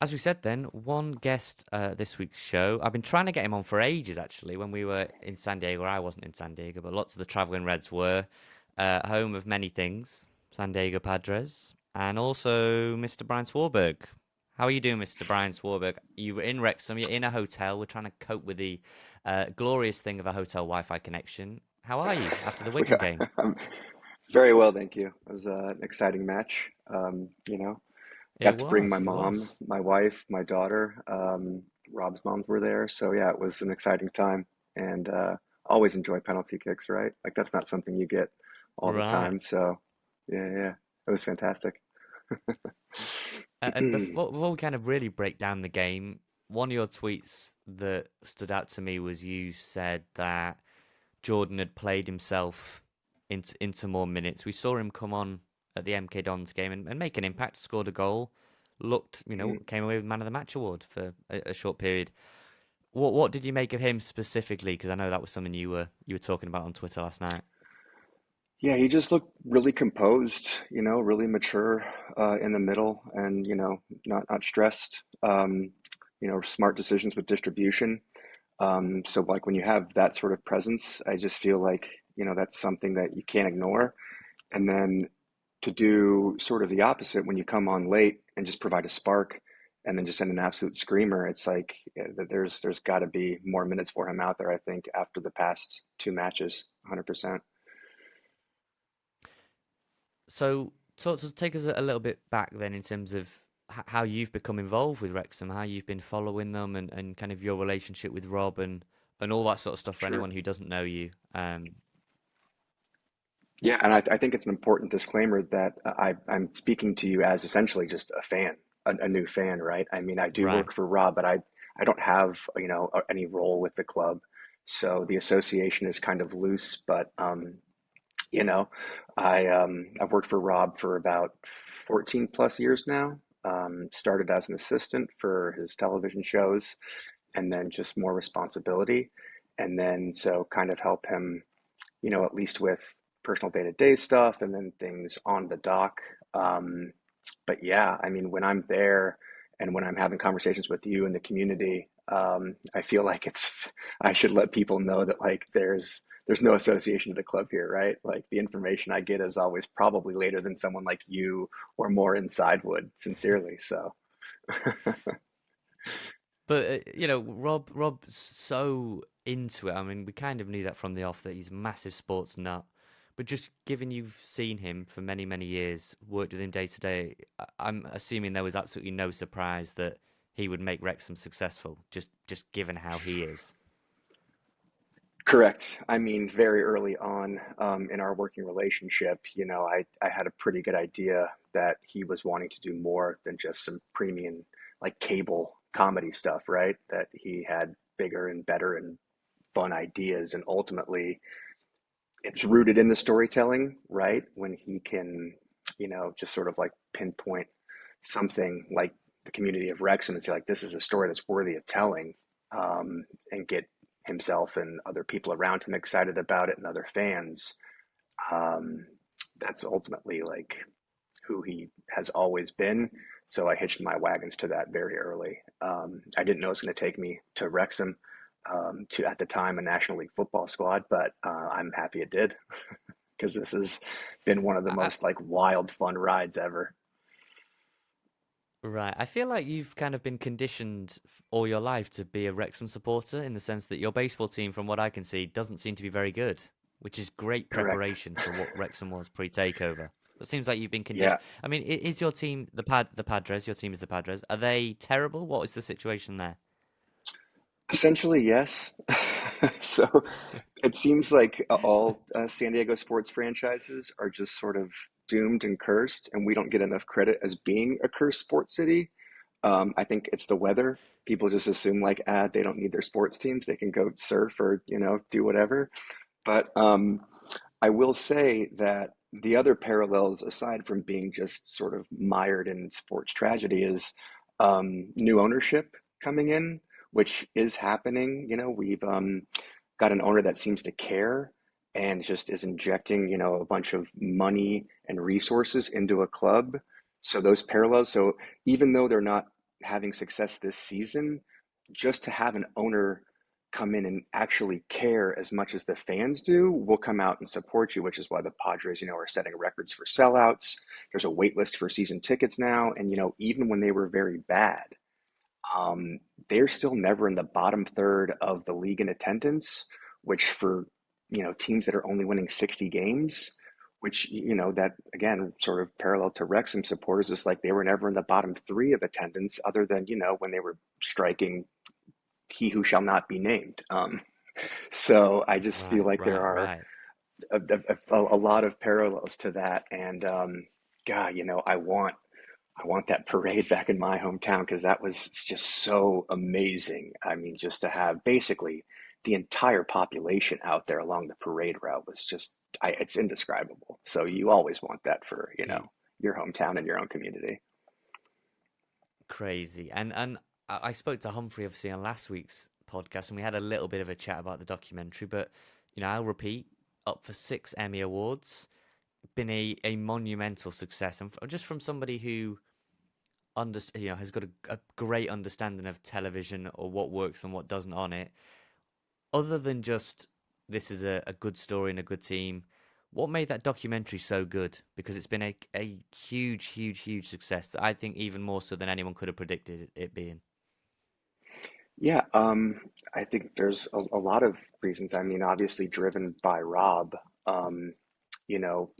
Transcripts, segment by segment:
as we said then, one guest this week's show. I've been trying to get him on for ages, actually. When we were in San Diego, I wasn't in San Diego, but lots of the traveling Reds were. Home of many things, San Diego Padres, and also Mr. Bryan Swarberg. How are you doing, Mr. Bryan Swarberg? You were in Wrexham, you're in a hotel. We're trying to cope with the glorious thing of a hotel Wi-Fi connection. How are you after the We Wigan game? I'm very well, thank you. It was an exciting match. It Got to bring my was, it mom, was. my wife, my daughter. Rob's moms were there, so yeah, it was an exciting time. And always enjoy penalty kicks, right? Like that's not something you get all the Right. time. So yeah, yeah, it was fantastic. And before we kind of really break down the game, one of your tweets that stood out to me was you said that Jordan had played himself into more minutes. We saw him come on at the MK Dons game and make an impact, scored a goal, looked, came away with Man of the Match award for a short period. What did you make of him specifically? Because I know that was something you were talking about on Twitter last night. Yeah, he just looked really composed, really mature in the middle, and not stressed. Smart decisions with distribution. So like when you have that sort of presence, I just feel like, that's something that you can't ignore. And then to do sort of the opposite when you come on late and just provide a spark and then just send an absolute screamer, it's like there's got to be more minutes for him out there, I think, after the past two matches, 100%. So, take us a little bit back then in terms of how you've become involved with Wrexham, how you've been following them, and kind of your relationship with Rob and all that sort of stuff for Sure. anyone who doesn't know you. Yeah, and I think it's an important disclaimer that I'm speaking to you as essentially just a fan, a new fan, right? I mean, I do Right. work for Rob, but I don't have, any role with the club. So the association is kind of loose, but you know, I've worked for Rob for about 14 plus years now. Started as an assistant for his television shows and then just more responsibility. And then so kind of help him, at least with personal day-to-day stuff and then things on the dock. But yeah, I mean, when I'm there and when I'm having conversations with you in the community, I feel like I should let people know that like there's no association to the club here, right? Like the information I get is always probably later than someone like you or more inside would, sincerely. So But Rob's so into it. I mean, we kind of knew that from the off that he's a massive sports nut. But just given you've seen him for many, many years, worked with him day to day, I'm assuming there was absolutely no surprise that he would make Wrexham successful, just given how he is. correct. I mean, very early on in our working relationship, I had a pretty good idea that he was wanting to do more than just some premium, like cable comedy stuff, right? That he had bigger and better and fun ideas. And ultimately, it's rooted in the storytelling, right? When he can, just sort of like pinpoint something like the community of Wrexham and say, like, this is a story that's worthy of telling, and get himself and other people around him excited about it and other fans. Um, that's ultimately like who he has always been. So I hitched my wagons to that very early. I didn't know it was going to take me to Wrexham, to at the time a National League football squad, but I'm happy it did because this has been one of the I, most like wild, fun rides ever. Right. I feel like you've kind of been conditioned all your life to be a Wrexham supporter in the sense that your baseball team, from what I can see, doesn't seem to be very good, which is great Correct. preparation for what Wrexham was pre-takeover. It seems like you've been Yeah, conditioned. I mean, is your team the Padres? Your team is the Padres. Are they terrible? What is the situation there? essentially, yes. So it seems like all San Diego sports franchises are just sort of doomed and cursed, and we don't get enough credit as being a cursed sports city. I think it's the weather. People just assume like, they don't need their sports teams; they can go surf or do whatever. But I will say that the other parallels, aside from being just sort of mired in sports tragedy, is new ownership coming in, which is happening. We've got an owner that seems to care and just is injecting, a bunch of money and resources into a club. So those parallels. So even though they're not having success this season, just to have an owner come in and actually care as much as the fans do, will come out and support you, which is why the Padres, are setting records for sellouts. There's a wait list for season tickets now. And, even when they were very bad, they're still never in the bottom third of the league in attendance, which for, teams that are only winning 60 games, which, that again, sort of parallel to Wrexham supporters, is like they were never in the bottom three of attendance other than, when they were striking he who shall not be named. So I just feel Right, like there right, are right. a lot of parallels to that. And God, I want that parade back in my hometown because that was just so amazing. I mean, just to have basically the entire population out there along the parade route was just, it's indescribable. So you always want that for, Y- your hometown and your own community. Crazy. And I spoke to Humphrey obviously on last week's podcast, and we had a little bit of a chat about the documentary. But I'll repeat, up for 6 Emmy awards, been a monumental success, and just from somebody who has got a great understanding of television or what works and what doesn't on it. Other than just this is a good story and a good team, what made that documentary so good? Because it's been a huge, huge, huge success. I think even more so than anyone could have predicted it being. Yeah, I think there's a lot of reasons. I mean, obviously driven by Rob,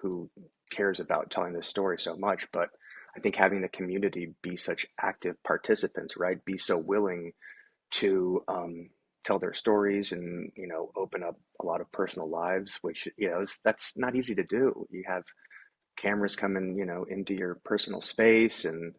who cares about telling this story so much, but I think having the community be such active participants, right? Be so willing to tell their stories and, open up a lot of personal lives, which, that's not easy to do. You have cameras coming, into your personal space. And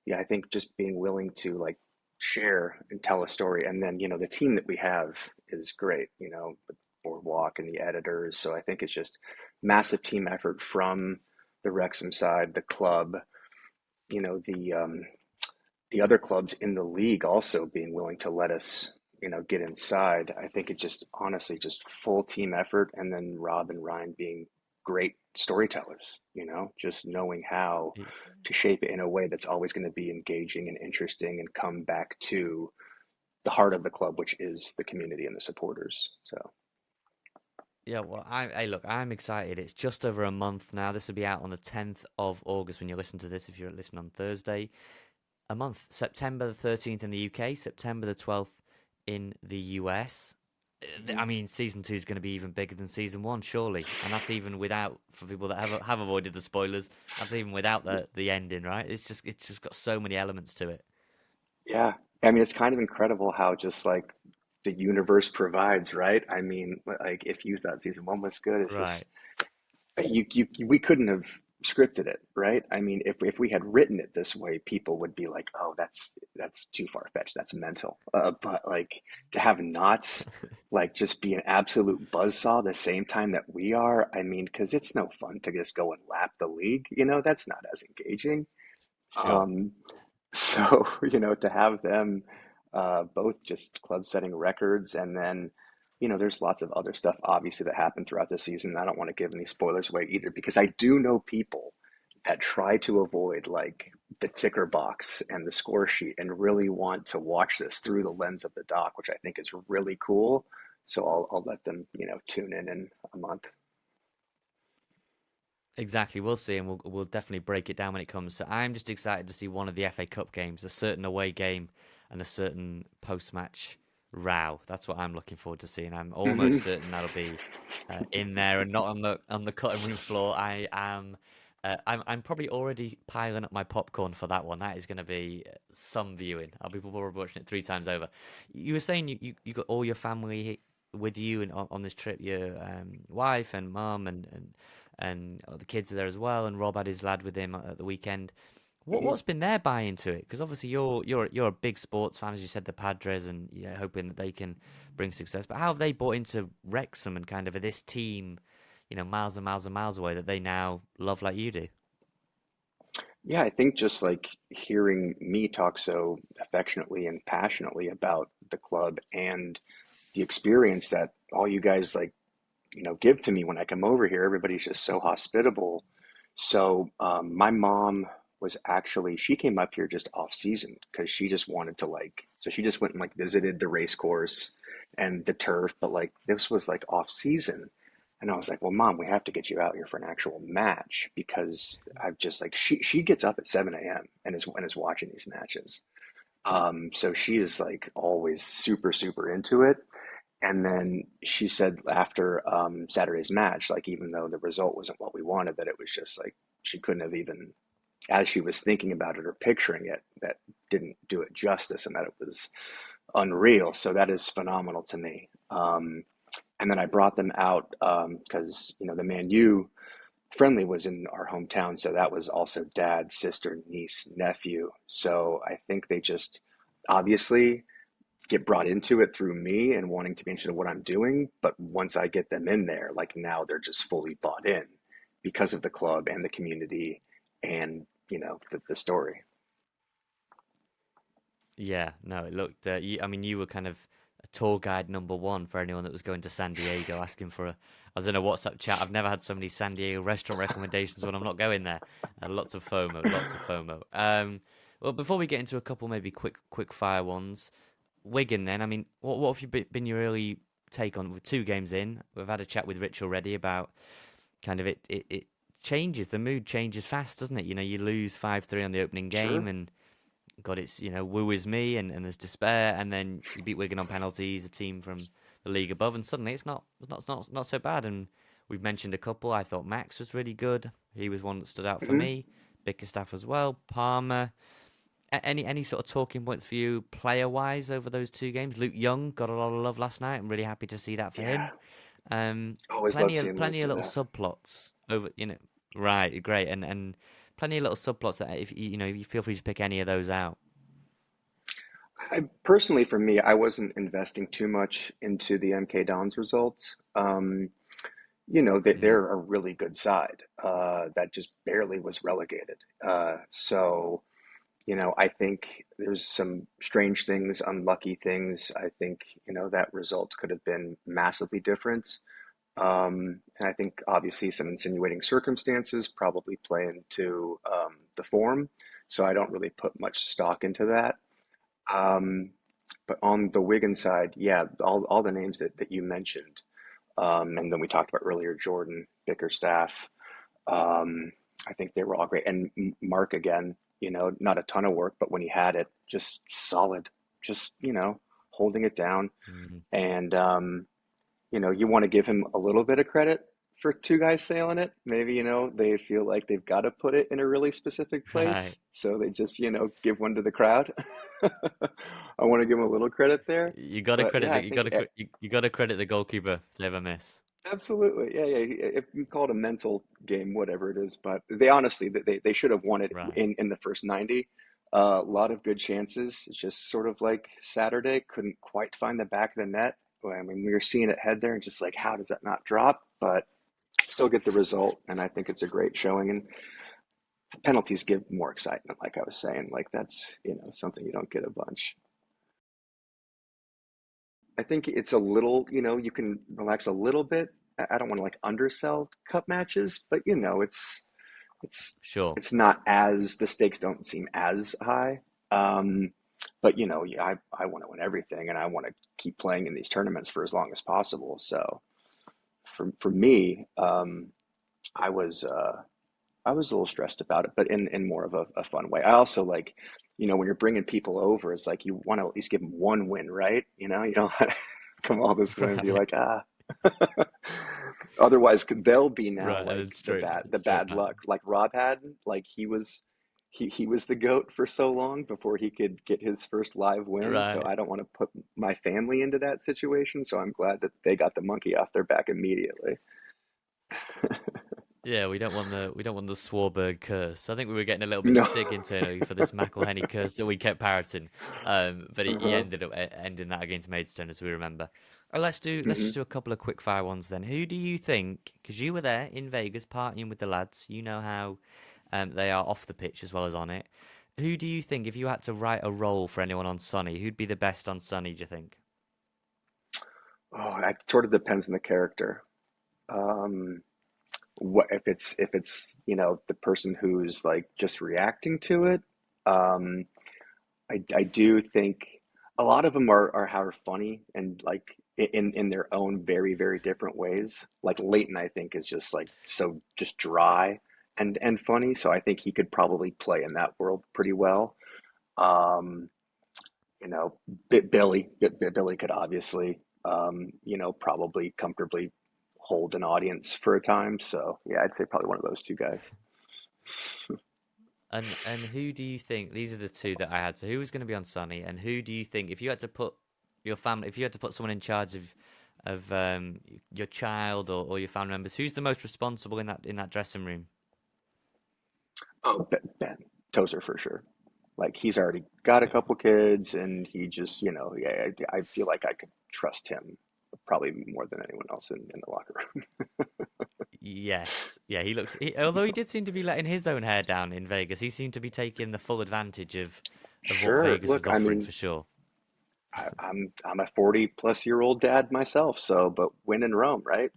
yeah, I think just being willing to like share and tell a story. And then, the team that we have is great, the boardwalk and the editors. So I think it's just massive team effort from the Wrexham side, the club, the other clubs in the league also being willing to let us, get inside. I think it just honestly just full team effort, and then Rob and Ryan being great storytellers, just knowing how Y- to shape it in a way that's always going to be engaging and interesting and come back to the heart of the club, which is the community and the supporters. So, Yeah, well, look, I'm excited. It's just over a month now. This will be out on the 10th of August when you listen to this, if you're listening on Thursday. A month, September the 13th in the UK, September the 12th in the US. mhm. I mean, season two is going to be even bigger than season one, surely, and that's even without, for people that have avoided the spoilers. That's even without the ending, right? It's just got so many elements to it. Yeah. I mean, it's kind of incredible how just like the universe provides, right? I mean, like if you thought season one was good, it's just Right. we couldn't have scripted it, right? I mean, if we had written it this way, people would be like, "Oh, that's too far fetched. That's mental." But like to have knots like just be an absolute buzzsaw the same time that we are, I mean, because it's no fun to just go and lap the league, that's not as engaging. Sure. Um, so, to have them both just club setting records, and then, there's lots of other stuff obviously that happened throughout the season. I don't want to give any spoilers away either because I do know people that try to avoid like the ticker box and the score sheet and really want to watch this through the lens of the doc, which I think is really cool. So I'll let them, tune in a month. Exactly. We'll see, and we'll definitely break it down when it comes. So I'm just excited to see one of the FA Cup games, a certain away game, and a certain post-match row. That's what I'm looking forward to seeing. I'm Hmm. almost certain that'll be in there and not on the cutting room floor. I am. I'm probably already piling up my popcorn for that one. That is going to be some viewing. I'll be probably watching it 3 times over. You were saying you got all your family with you and on this trip, your wife and mum and the kids are there as well. And Rob had his lad with him at the weekend. What's been their buy into it? Because obviously you're a big sports fan, as you said, the Padres, and hoping that they can bring success. But how have they bought into Wrexham and kind of this team, miles and miles and miles away that they now love like you do? Yeah, I think just like hearing me talk so affectionately and passionately about the club and the experience that all you guys like, give to me when I come over here. Everybody's just so hospitable. So my mom was actually she came up here just off season because she just wanted to like so she just went and like visited the race course and the turf, but like this was like off season. And I was like, well, Mom, we have to get you out here for an actual match because I've just like she gets up at 7 a.m. and is watching these matches. So she is like always super, super into it. And then she said after Saturday's match, like even though the result wasn't what we wanted, that it was just like she couldn't have even, as she was thinking about it or picturing it, that didn't do it justice and that it was unreal. So that is phenomenal to me. And then I brought them out because the Man U friendly was in our hometown, so that was also dad, sister, niece, nephew. So I think they just obviously get brought into it through me and wanting to be interested in what I'm doing. But once I get them in there, like now they're just fully bought in because of the club and the community and the story. Yeah, no, it looked. I mean, you were kind of a tour guide number one for anyone that was going to San Diego, asking for a. I was in a WhatsApp chat. I've never had so many San Diego restaurant recommendations when I'm not going there. Lots of FOMO, lots of FOMO. Well, before we get into a couple maybe quick fire ones, Wigan. Then, I mean, what have you been your early take on with 2 games in? We've had a chat with Rich already about kind of it changes. The mood changes fast, doesn't it? You lose 5-3 on the opening game Sure. and God, it's woo is me, and there's despair, and then you beat Wigan on penalties, a team from the league above, and suddenly it's not so bad. And we've mentioned a couple. I thought Max was really good. He was one that stood out for Hmm. me. Bickerstaff as well. Palmer. Any sort of talking points for you player wise over those 2 games? Luke Young got a lot of love last night. I'm really happy to see that for Yeah. him. Always love Plenty of seeing Luke plenty of do little that. subplots over right, great, and plenty of little subplots that if you feel free to pick any of those out. Personally, for me, I wasn't investing too much into the MK Dons results. Mm, they're a really good side that just barely was relegated. So, I think there's some strange things, unlucky things. I think, that result could have been massively different. And I think obviously some insinuating circumstances probably play into the form. So I don't really put much stock into that. Um, but on the Wigan side, yeah, all the names that you mentioned, and then we talked about earlier, Jordan, Bickerstaff. I think they were all great. And Mark again, not a ton of work, but when he had it, just solid, just holding it down. mm, And you want to give him a little bit of credit for 2 guys sailing it. Maybe, they feel like they've got to put it in a really specific right. place. So they just, give one to the crowd. I want to give him a little credit there. You got to But credit yeah, I the you got think to you got to credit the goalkeeper if they ever miss. absolutely. Yeah, yeah. If you call it a mental game, whatever it is, but they honestly, they should have won it Right. in the first 90. A lot of good chances. It's just sort of like Saturday, couldn't quite find the back of the net. Well, I mean, we were seeing it head there and just like, how does that not drop? But still get the result. And I think it's a great showing. And the penalties give more excitement, like I was saying. Like that's, something you don't get a bunch. I think it's a little, you can relax a little bit. I don't want to like undersell cup matches, but it's Sure. it's not as the stakes don't seem as high. Um, but yeah, I want to win everything, and I want to keep playing in these tournaments for as long as possible. So for me, I was uh, I was a little stressed about it, but in more of a fun way. I also like, when you're bringing people over, it's like you want to at least give them one win, right? You don't want to come all this way and be Right. like, ah. Otherwise, they'll be now Right. And like then straight the straight bad back. luck, like Rob had. Like he was the goat for so long before he could get his first live win. So Right. I don't want to put my family into that situation. So I'm glad that they got the monkey off their back immediately. Yeah, we don't want the Swarberg curse. I think we were getting a little bit of No. stick internally for this McElhenney curse that we kept parroting. But he Uh-huh. ended up ending that against Maidstone, as we remember. Let's Hmm. just do a couple of quick fire ones then. Who do you think? Because you were there in Vegas partying with the lads. You know how they are off the pitch as well as on it. Who do you think, if you had to write a role for anyone on Sunny, who'd be the best on Sunny? Do you think? Oh, it sort of depends on the character. Um, what if it's the person who's like just reacting to it. Um, I do think a lot of them are funny and like in their own very different ways. Like Leighton, I think is just like so just dry and funny. So I think he could probably play in that world pretty well. Um, you know, Billy could obviously probably comfortably hold an audience for a time. So yeah, I'd say probably one of those two guys. And who do you think, these are the two that I had. So who was going to be on Sonny, and who do you think, if you had to put your family, if you had to put someone in charge of your child or your family members, who's the most responsible in that dressing room? Oh, Ben Tozer for sure. Like he's already got a couple kids, and he just, yeah, I feel like I could trust him probably more than anyone else in the locker room. Yes, yeah, he looks. Although he did seem to be letting his own hair down in Vegas, he seemed to be taking the full advantage of what Sure. Vegas was Look, I offering mean, for sure. I'm a 40-plus-year-old dad myself, so but when in Rome, right?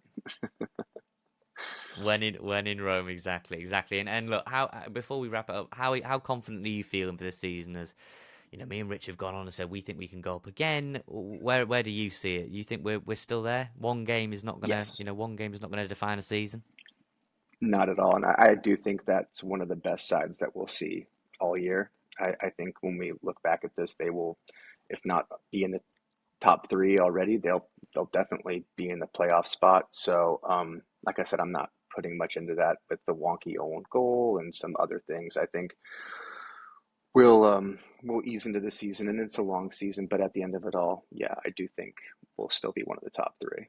When in Rome, exactly. And look, how before we wrap it up, how confident are you feeling for this season? As you know, me and Rich have gone on and said we think we can go up again. Where do you see it? You think we're still there? Yes. One game is not gonna define a season. Not at all. And I do think that's one of the best sides that we'll see all year. I think when we look back at this, they will, if not be in the top three already, they'll definitely be in the playoff spot. So, like I said, I'm not putting much into that with the wonky own goal and some other things. I think we'll ease into the season, and it's a long season, but at the end of it all, yeah, I do think we'll still be one of the top three.